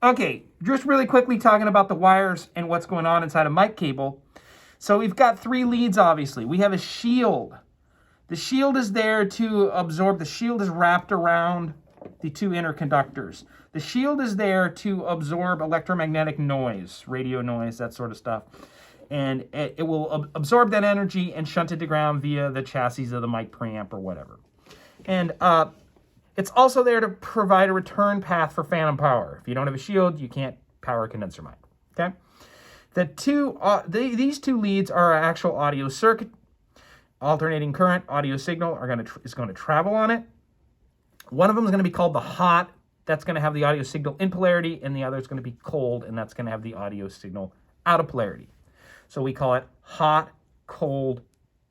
Okay, just really quickly talking about the wires and what's going on inside a mic cable. So we've got 3 leads, obviously. We have a shield. The shield is there to absorb. The shield is wrapped around the 2 inner conductors. The shield is there to absorb electromagnetic noise, radio noise, that sort of stuff. And it will absorb that energy and shunt it to ground via the chassis of the mic preamp or whatever. And it's also there to provide a return path for phantom power. If you don't have a shield, you can't power a condenser mic. Okay. These 2 leads are our actual audio circuit. Alternating current audio signal is going to travel on it. One of them is going to be called the hot. That's going to have the audio signal in polarity, and the other is going to be cold, and that's going to have the audio signal out of polarity. So we call it hot, cold,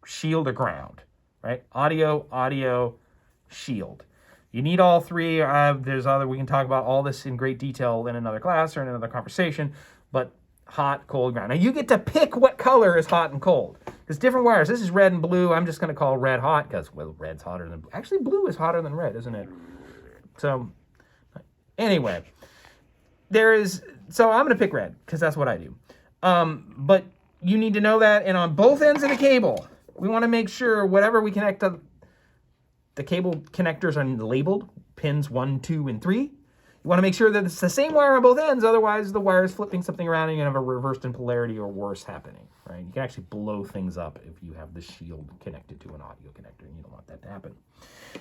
shield, or ground, right? Audio, shield. You need all 3. We can talk about all this in great detail in another class or in another conversation, but hot, cold, ground. Now you get to pick what color is hot and cold. There's different wires. This is red and blue. I'm just going to call red hot because, well, red's hotter than blue. Actually, blue is hotter than red, isn't it? So, anyway, so I'm going to pick red because that's what I do. But you need to know that, and on both ends of the cable, we want to make sure whatever we connect to, the cable connectors are labeled, pins 1, 2, and 3. You want to make sure that it's the same wire on both ends, otherwise the wire is flipping something around and you're going to have a reversed in polarity or worse happening, right? You can actually blow things up if you have the shield connected to an audio connector, and you don't want that to happen.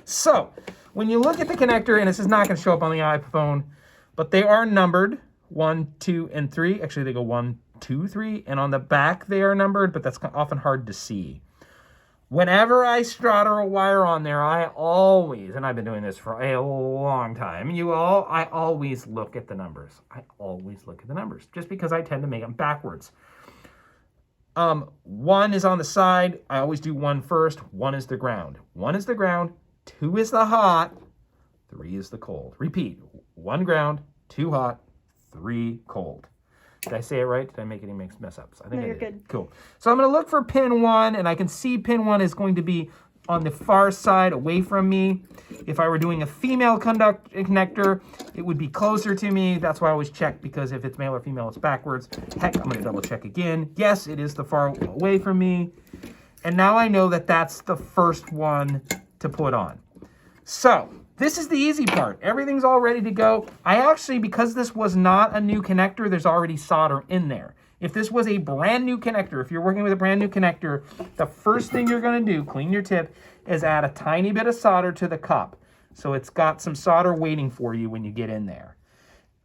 So, when you look at the connector, and this is not going to show up on the iPhone, but they are numbered 1, 2, and 3. Actually, they go 1, 2, 3, and on the back they are numbered, but that's often hard to see. Whenever I solder a wire on there, I always, and I've been doing this for a long time, I always look at the numbers. I always look at the numbers, just because I tend to make them backwards. 1 is on the side. I always do 1 first. 1 is the ground. 1 is the ground. 2 is the hot. 3 is the cold. Repeat. 1 ground, 2 hot, 3 cold. Did I say it right? Did I make any mess ups? I think you're I did. good. Cool. So I'm going to look for pin 1, and I can see pin 1 is going to be on the far side away from me. If I were doing a female connector, it would be closer to me. That's why I always check, because if it's male or female, it's backwards. Heck, I'm going to double check again. Yes, it is the far away from me. And now I know that that's the first one to put on. So this is the easy part. Everything's all ready to go. I actually, because this was not a new connector, there's already solder in there. If this was a brand new connector, if you're working with a brand new connector, the first thing you're going to do, clean your tip, is add a tiny bit of solder to the cup. So it's got some solder waiting for you when you get in there.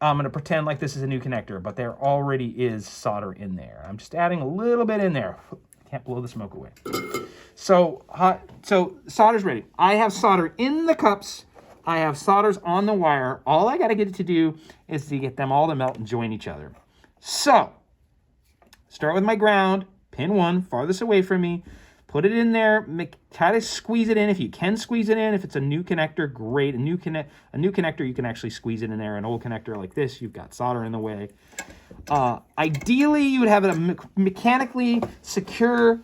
I'm going to pretend like this is a new connector, but there already is solder in there. I'm just adding a little bit in there. Can't blow the smoke away. So solder's ready. I have solder in the cups. I have solders on the wire. All I got to get it to do is to get them all to melt and join each other. So, start with my ground, pin 1, farthest away from me. Put it in there. Try to squeeze it in. If you can squeeze it in, if it's a new connector, great. A new connector, you can actually squeeze it in there. An old connector like this, you've got solder in the way. Ideally, you would have it mechanically secure.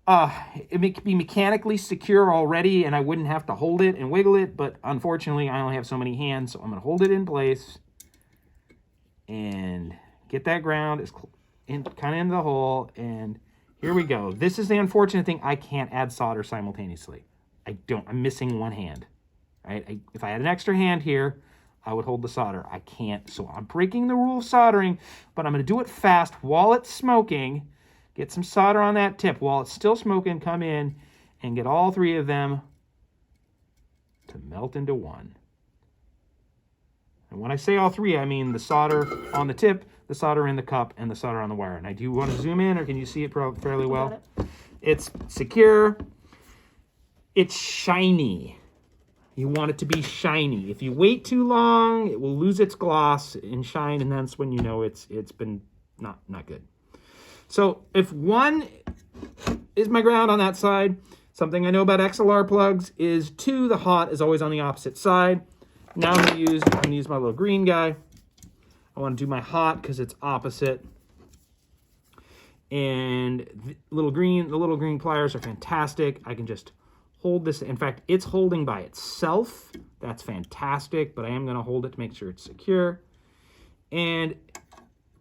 It be mechanically secure already, and I wouldn't have to hold it and wiggle it, but unfortunately I only have so many hands, so I'm going to hold it in place and get that ground kind of into the hole, and here we go. This is the unfortunate thing. I can't add solder simultaneously. I'm missing 1 hand. Right? If I had an extra hand here, I would hold the solder. I can't, so I'm breaking the rule of soldering, but I'm going to do it fast while it's smoking. Get some solder on that tip. While it's still smoking, come in and get all 3 of them to melt into one. And when I say all 3, I mean the solder on the tip, the solder in the cup, and the solder on the wire. And I do want to zoom in, or can you see it fairly well? It's secure. It's shiny. You want it to be shiny. If you wait too long, it will lose its gloss and shine, and that's when you know it's been not good. So if 1 is my ground on that side, something I know about XLR plugs is 2, the hot, is always on the opposite side. Now I'm going to use my little green guy. I want to do my hot because it's opposite. And the little green pliers are fantastic. I can just hold this. In fact, it's holding by itself. That's fantastic, but I am going to hold it to make sure it's secure. And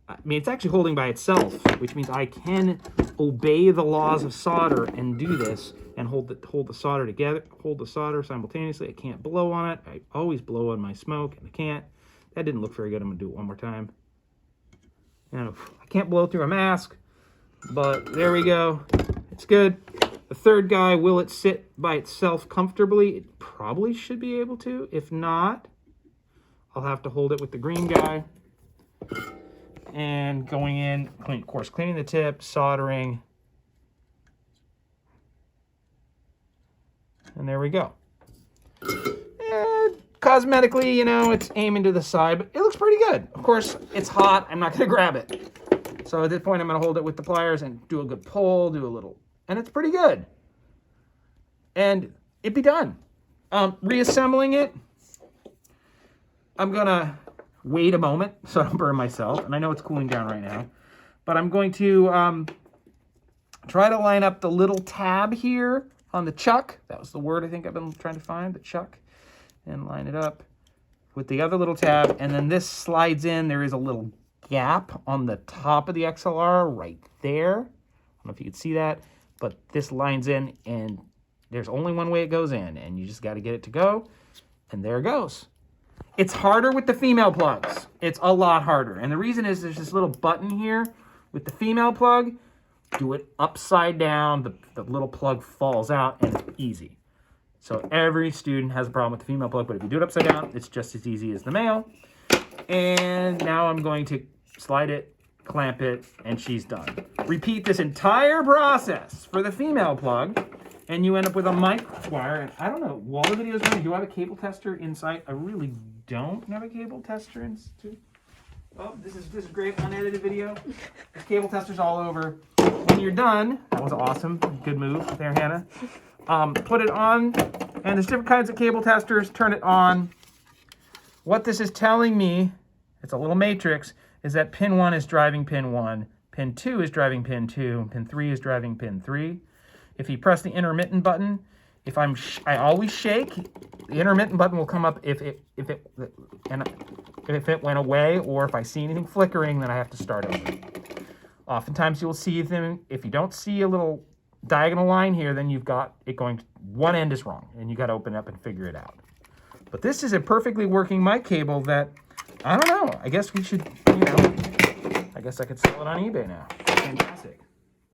I mean, it's actually holding by itself, which means I can obey the laws of solder and do this and hold the solder together, hold the solder simultaneously. I can't blow on it. I always blow on my smoke, and I can't. That didn't look very good. I'm gonna do it one more time. You know, I can't blow through a mask, but there we go. It's good. The third guy, will it sit by itself comfortably? It probably should be able to. If not, I'll have to hold it with the green guy. And going in, of course, cleaning the tip, soldering. And there we go. And cosmetically, you know, it's aiming to the side, but it looks pretty good. Of course, it's hot. I'm not going to grab it. So at this point, I'm going to hold it with the pliers and do a good pull, do a little, and it's pretty good. And it'd be done. Reassembling it, I'm going to wait a moment so I don't burn myself. And I know it's cooling down right now. But I'm going to try to line up the little tab here on the chuck. That was the word I think I've been trying to find, the chuck. And line it up with the other little tab. And then this slides in. There is a little gap on the top of the XLR right there. I don't know if you can see that. But this lines in, and there's only one way it goes in. And you just got to get it to go. And there it goes. It's harder with the female plugs. It's a lot harder. And the reason is there's this little button here with the female plug. Do it upside down. The little plug falls out, and it's easy. So every student has a problem with the female plug, but if you do it upside down, it's just as easy as the male. And now I'm going to slide it, clamp it, and she's done. Repeat this entire process for the female plug, and you end up with a mic wire. And I don't know, while the video's running, do I have a cable tester inside? I really don't have a cable tester inside. Oh, this is great unedited video. There's cable testers all over. When you're done, that was awesome. Good move there, Hannah. Put it on, and there's different kinds of cable testers. Turn it on. What this is telling me, it's a little matrix, is that pin 1 is driving pin 1, pin 2 is driving pin 2, pin 3 is driving pin 3. If you press the intermittent button, I always shake, the intermittent button will come up if it went away, or if I see anything flickering, then I have to start over. Oftentimes you'll see them, if you don't see a little diagonal line here, then you've got it going, one end is wrong, and you got to open it up and figure it out. But this is a perfectly working mic cable that, I don't know, I guess we should, you know, I guess I could sell it on eBay now. Fantastic.